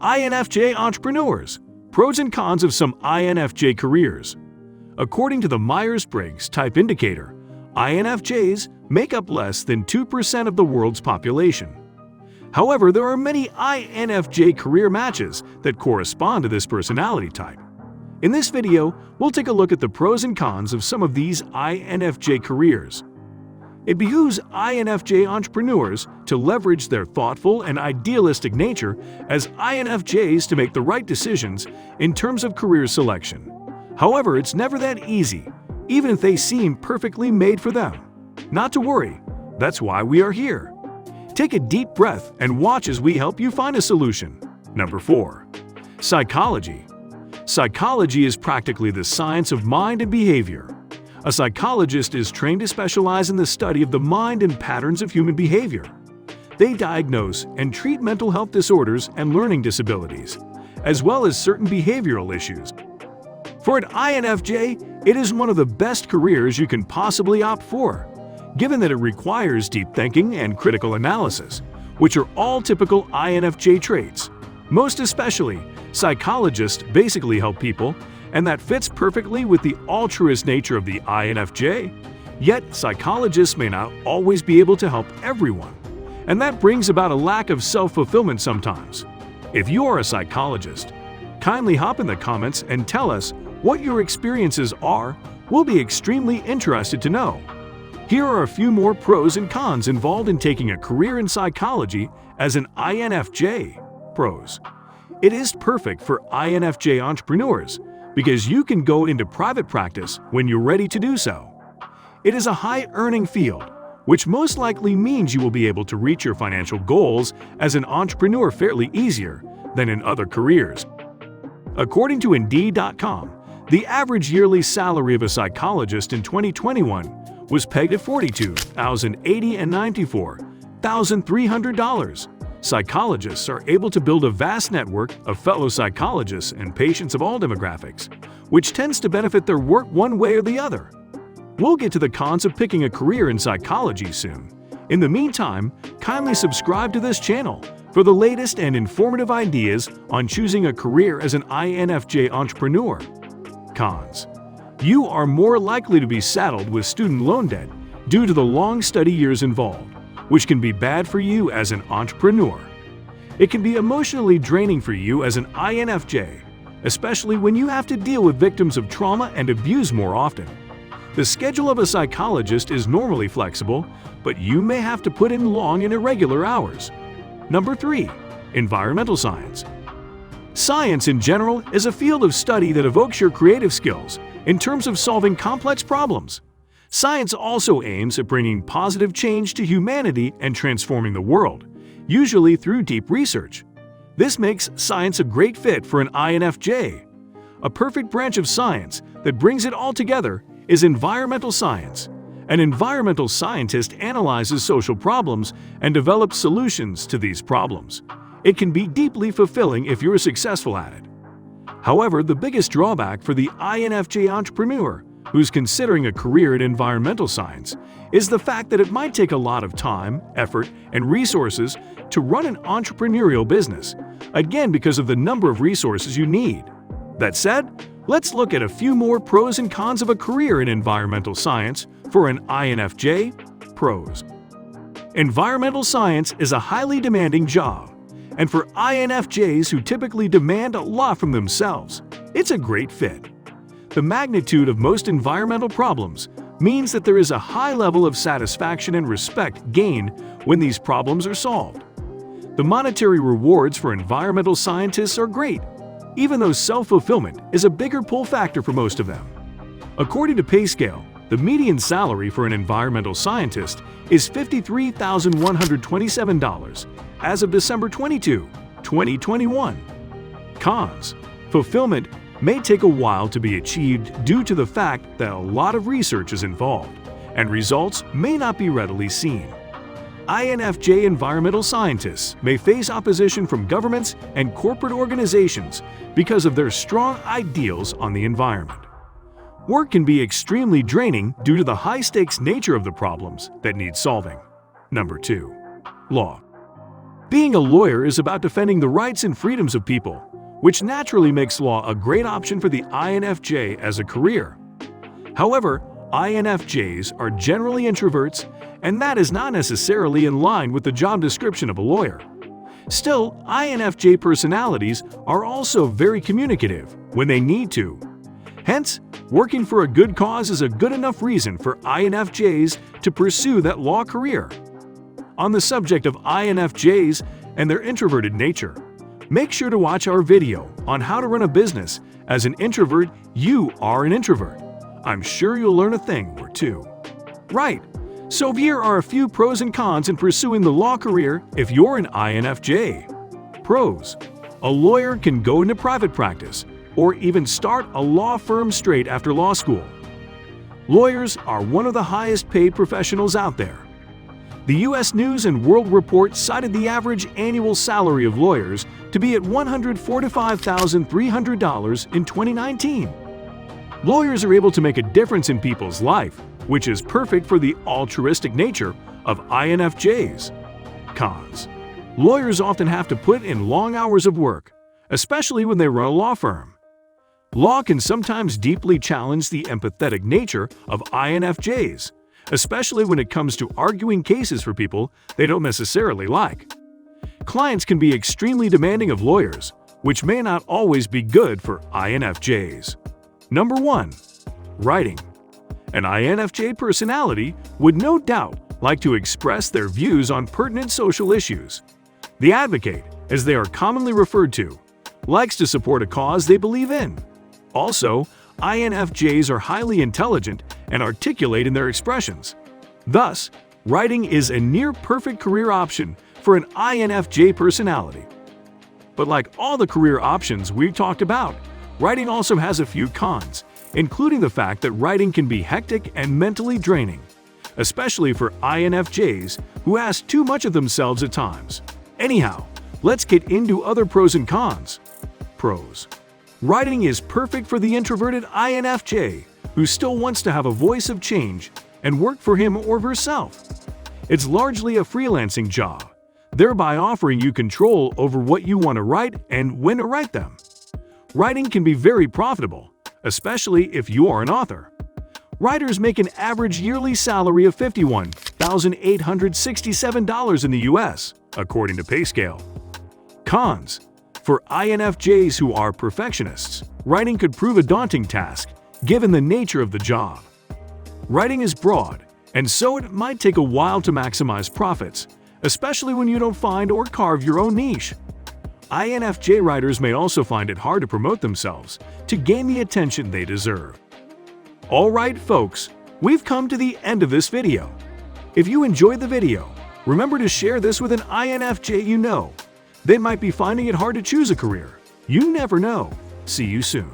INFJ Entrepreneurs. Pros and cons of some INFJ careers. According to the Myers-Briggs Type Indicator, INFJs make up less than 2% of the world's population. However, there are many INFJ career matches that correspond to this personality type. In this video, we'll take a look at the pros and cons of some of these INFJ careers. It behooves INFJ entrepreneurs to leverage their thoughtful and idealistic nature as INFJs to make the right decisions in terms of career selection. However, it's never that easy, even if they seem perfectly made for them. Not to worry, that's why we are here. Take a deep breath and watch as we help you find a solution. Number 4. Psychology. Psychology is practically the science of mind and behavior. A psychologist is trained to specialize in the study of the mind and patterns of human behavior. They diagnose and treat mental health disorders and learning disabilities, as well as certain behavioral issues. For an INFJ, it is one of the best careers you can possibly opt for, given that it requires deep thinking and critical analysis, which are all typical INFJ traits. Most especially, psychologists basically help people, and that fits perfectly with the altruist nature of the INFJ. Yet, psychologists may not always be able to help everyone, and that brings about a lack of self-fulfillment sometimes. If you are a psychologist, kindly hop in the comments and tell us what your experiences are. We'll be extremely interested to know. Here are a few more pros and cons involved in taking a career in psychology as an INFJ. Pros. It is perfect for INFJ entrepreneurs because you can go into private practice when you're ready to do so. It is a high-earning field, which most likely means you will be able to reach your financial goals as an entrepreneur fairly easier than in other careers. According to Indeed.com, the average yearly salary of a psychologist in 2021 was pegged at $42,080 and $94,300. Psychologists are able to build a vast network of fellow psychologists and patients of all demographics, which tends to benefit their work one way or the other. We'll get to the cons of picking a career in psychology soon. In the meantime, kindly subscribe to this channel for the latest and informative ideas on choosing a career as an INFJ entrepreneur. Cons. You are more likely to be saddled with student loan debt due to the long study years involved, which can be bad for you as an entrepreneur. It can be emotionally draining for you as an INFJ, especially when you have to deal with victims of trauma and abuse more often. The schedule of a psychologist is normally flexible, but you may have to put in long and irregular hours. Number 3. Environmental science. Science in general is a field of study that evokes your creative skills in terms of solving complex problems. Science also aims at bringing positive change to humanity and transforming the world, usually through deep research. This makes science a great fit for an INFJ. A perfect branch of science that brings it all together is environmental science. An environmental scientist analyzes social problems and develops solutions to these problems. It can be deeply fulfilling if you're successful at it. However, the biggest drawback for the INFJ entrepreneur who's considering a career in environmental science is the fact that it might take a lot of time, effort, and resources to run an entrepreneurial business, again because of the number of resources you need. That said, let's look at a few more pros and cons of a career in environmental science for an INFJ. Pros. Environmental science is a highly demanding job, and for INFJs who typically demand a lot from themselves, it's a great fit. The magnitude of most environmental problems means that there is a high level of satisfaction and respect gained when these problems are solved. The monetary rewards for environmental scientists are great, even though self-fulfillment is a bigger pull factor for most of them. According to PayScale, the median salary for an environmental scientist is $53,127 as of December 22, 2021. Cons. Fulfillment may take a while to be achieved due to the fact that a lot of research is involved, and results may not be readily seen. INFJ environmental scientists may face opposition from governments and corporate organizations because of their strong ideals on the environment. Work can be extremely draining due to the high-stakes nature of the problems that need solving. Number 2. Law. Being a lawyer is about defending the rights and freedoms of people, which naturally makes law a great option for the INFJ as a career. However, INFJs are generally introverts, and that is not necessarily in line with the job description of a lawyer. Still, INFJ personalities are also very communicative when they need to. Hence, working for a good cause is a good enough reason for INFJs to pursue that law career. On the subject of INFJs and their introverted nature, make sure to watch our video on how to run a business as an introvert. You are an introvert. I'm sure you'll learn a thing or two. Right, so here are a few pros and cons in pursuing the law career if you're an INFJ. Pros: a lawyer can go into private practice or even start a law firm straight after law school. Lawyers are one of the highest paid professionals out there. The U.S. News and World Report cited the average annual salary of lawyers to be at $145,300 in 2019. Lawyers are able to make a difference in people's life, which is perfect for the altruistic nature of INFJs. Cons: lawyers often have to put in long hours of work, especially when they run a law firm. Law can sometimes deeply challenge the empathetic nature of INFJs, especially when it comes to arguing cases for people they don't necessarily like. Clients can be extremely demanding of lawyers, which may not always be good for INFJs. Number 1. Writing. An INFJ personality would no doubt like to express their views on pertinent social issues. The advocate, as they are commonly referred to, likes to support a cause they believe in. Also, INFJs are highly intelligent and articulate in their expressions. Thus, writing is a near-perfect career option for an INFJ personality. But like all the career options we've talked about, writing also has a few cons, including the fact that writing can be hectic and mentally draining, especially for INFJs who ask too much of themselves at times. Anyhow, let's get into other pros and cons. Pros: writing is perfect for the introverted INFJ who still wants to have a voice of change and work for him or herself. It's largely a freelancing job, thereby offering you control over what you want to write and when to write them. Writing can be very profitable, especially if you are an author. Writers make an average yearly salary of $51,867 in the US, according to PayScale. Cons: for INFJs who are perfectionists, writing could prove a daunting task given the nature of the job. Writing is broad, and so it might take a while to maximize profits, especially when you don't find or carve your own niche. INFJ writers may also find it hard to promote themselves to gain the attention they deserve. Alright folks, we've come to the end of this video. If you enjoyed the video, remember to share this with an INFJ you know. They might be finding it hard to choose a career. You never know. See you soon.